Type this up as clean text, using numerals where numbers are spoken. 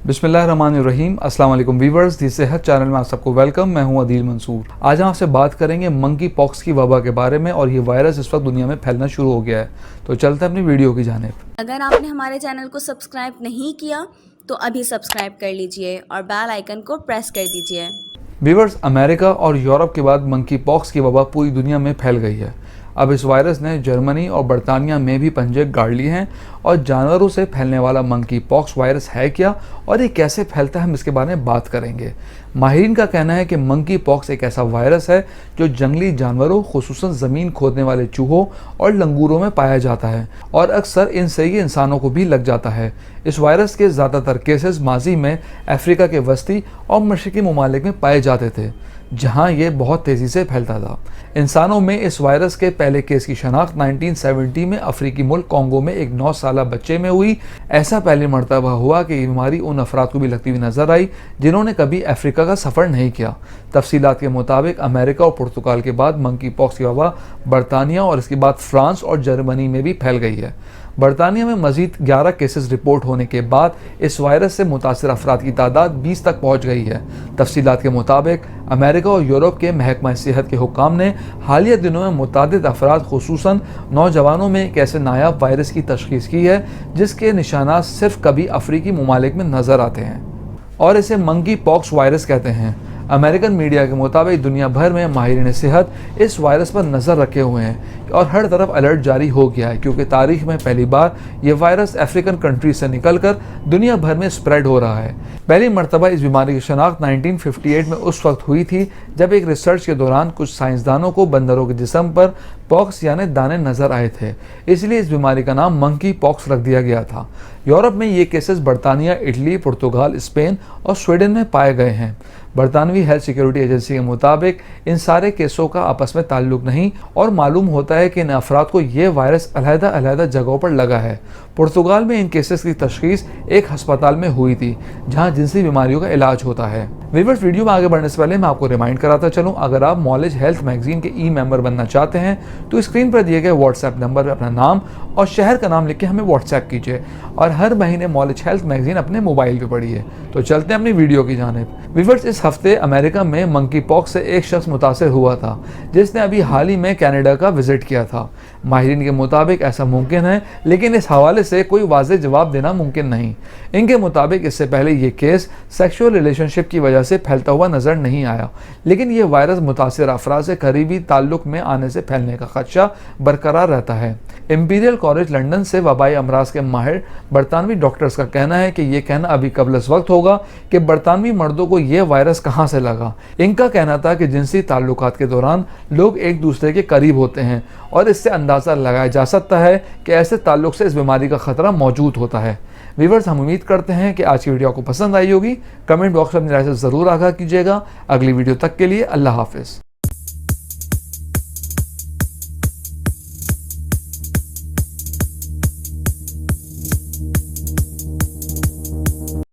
बिस्मिल्लाहिर्रहमानिर्रहीम। अस्सलाम वालेकुम वीवर्स, दी सेहत चैनल में आप सबको वेलकम। मैं हूं अदील मंसूर। आज हम आपसे बात करेंगे मंकी पॉक्स की वबा के बारे में, और ये वायरस इस वक्त दुनिया में फैलना शुरू हो गया है। तो चलते हैं अपनी वीडियो की जानिब। अगर आपने हमारे चैनल को सब्सक्राइब नहीं किया तो अभी सब्सक्राइब कर लीजिए और बेल आइकन को प्रेस कर दीजिए। वीवर्स, अमेरिका और यूरोप के बाद मंकी पॉक्स की वबा पूरी दुनिया में फैल गई है। अब इस वायरस ने जर्मनी और बरतानिया में भी पंजे गाड़ लिए हैं। और जानवरों से फैलने वाला मंकी पॉक्स वायरस है क्या और ये कैसे फैलता है, हम इसके बारे में बात करेंगे। माहिरीन का कहना है कि मंकी पॉक्स एक ऐसा वायरस है जो जंगली जानवरों, खुसूसन ज़मीन खोदने वाले चूहों और लंगूरों में पाया जाता है, और अक्सर इनसे ये इंसानों को भी लग जाता है। इस वायरस के ज़्यादातर केसेस माजी में अफ्रीका के वस्ती और मशरक़ी ममालिक में पाए जाते थे, जहां ये बहुत तेज़ी से फैलता था। इंसानों में इस वायरस के पहले केस की शनाख्त 1970 में अफ्रीकी मुल्क कॉन्गो में एक 9 साल बच्चे में हुई। ऐसा पहली मरतबा हुआ कि ये बीमारी उन अफराद को भी लगती हुई नजर आई जिन्होंने कभी अफ्रीका का सफ़र नहीं किया। तफसीलात के मुताबिक अमेरिका और पुर्तगाल के बाद मंकी पॉक्स की वबा बरतानिया और इसके बाद फ्रांस और जर्मनी में भी फैल गई है। बरतानिया में मजीद 11 केसेस रिपोर्ट होने के बाद इस वायरस से मुतासर अफराद की तादाद 20 तक पहुँच गई है। तफसीलात के मुताबिक अमेरिका और यूरोप के महकमा सेहत के हुक्काम ने हालिया दिनों में मुतादिद अफराद, खुसूसन नौजवानों में एक ऐसे नायाब वायरस की तशखीस की है जिसके निशानात सिर्फ कभी अफ्रीकी ममालिक में नज़र आते हैं, और इसे मंकी पॉक्स वायरस कहते हैं। अमेरिकन मीडिया के मुताबिक दुनिया भर में माहिरीन सेहत इस वायरस पर नज़र रखे हुए हैं और हर तरफ अलर्ट जारी हो गया है, क्योंकि तारीख में पहली बार ये वायरस अफ्रीकन कंट्रीज से निकलकर दुनिया भर में स्प्रेड हो रहा है। पहली मरतबा इस बीमारी की शनाख्त 1958 में उस वक्त हुई थी जब एक रिसर्च के दौरान कुछ साइंसदानों को बंदरों के जिस्म पर पॉक्स यानी दाने नज़र आए थे, इसलिए इस बीमारी का नाम मंकी पॉक्स रख दिया गया था। यूरोप में ये केसेस बरतानिया, इटली, पुर्तगाल, स्पेन और स्वीडन में पाए गए हैं। बरतानवी हेल्थ सिक्योरिटी एजेंसी के मुताबिक इन सारे केसों का आपस में ताल्लुक नहीं, और मालूम होता है कि इन अफराद को ये वायरस अलहदा जगहों पर लगा है। पुर्तगाल में इन केसेस की तशखीस एक अस्पताल में हुई थी जहां जिनसी बीमारियों का इलाज होता है। वीवर्स, वीडियो में आगे बढ़ने से पहले मैं आपको रिमाइंड कराता चलूं, अगर आप नॉलेज हेल्थ मैगजीन के मेंबर बनना चाहते हैं तो स्क्रीन पर दिए गए व्हाट्सएप नंबर पर अपना नाम और शहर का नाम लिख के हमें व्हाट्सएप कीजिए, और हर महीने नॉलेज हेल्थ मैगजीन अपने मोबाइल पर पढ़िए। तो चलते हैं अपनी वीडियो की जानिब। वीवर्स, इस हफ्ते अमेरिका में मंकी पॉक्स से एक शख्स मुतासर हुआ था जिसने अभी हाल ही में कनाडा का विजिट किया था। माहिरीन के मुताबिक ऐसा मुमकिन है, लेकिन इस हवाले से कोई वाज़ेह जवाब देना मुमकिन नहीं। इनके मुताबिक इससे पहले ये केस सेक्सुअल रिलेशनशिप की वजह से फैलता हुआ नजर नहीं आया, लेकिन ये वायरस मुतासर अफराद से करीबी ताल्लुक में आने से फैलने का खदशा बरकरार रहता है। इंपीरियल कॉलेज लंदन से वबाई अमराज के माहिर बरतानवी डॉक्टर्स का कहना है कि यह कहना अभी कबल वक्त होगा कि बरतानवी मर्दों को यह वायरस कहाँ से लगा। इनका कहना था कि जिनसी ताल्लुकात के दौरान लोग एक दूसरे के करीब होते हैं, और इससे अंदाज़ा लगाया जा सकता है कि ऐसे ताल्लुक से इस बीमारी का खतरा मौजूद होता है। व्यूअर्स, हम उम्मीद करते हैं कि आज की वीडियो आपको पसंद आई होगी। कमेंट बॉक्स में अपनी राय से ज़रूर आगाह कीजिएगा। अगली वीडियो तक के लिए अल्लाह हाफिज़।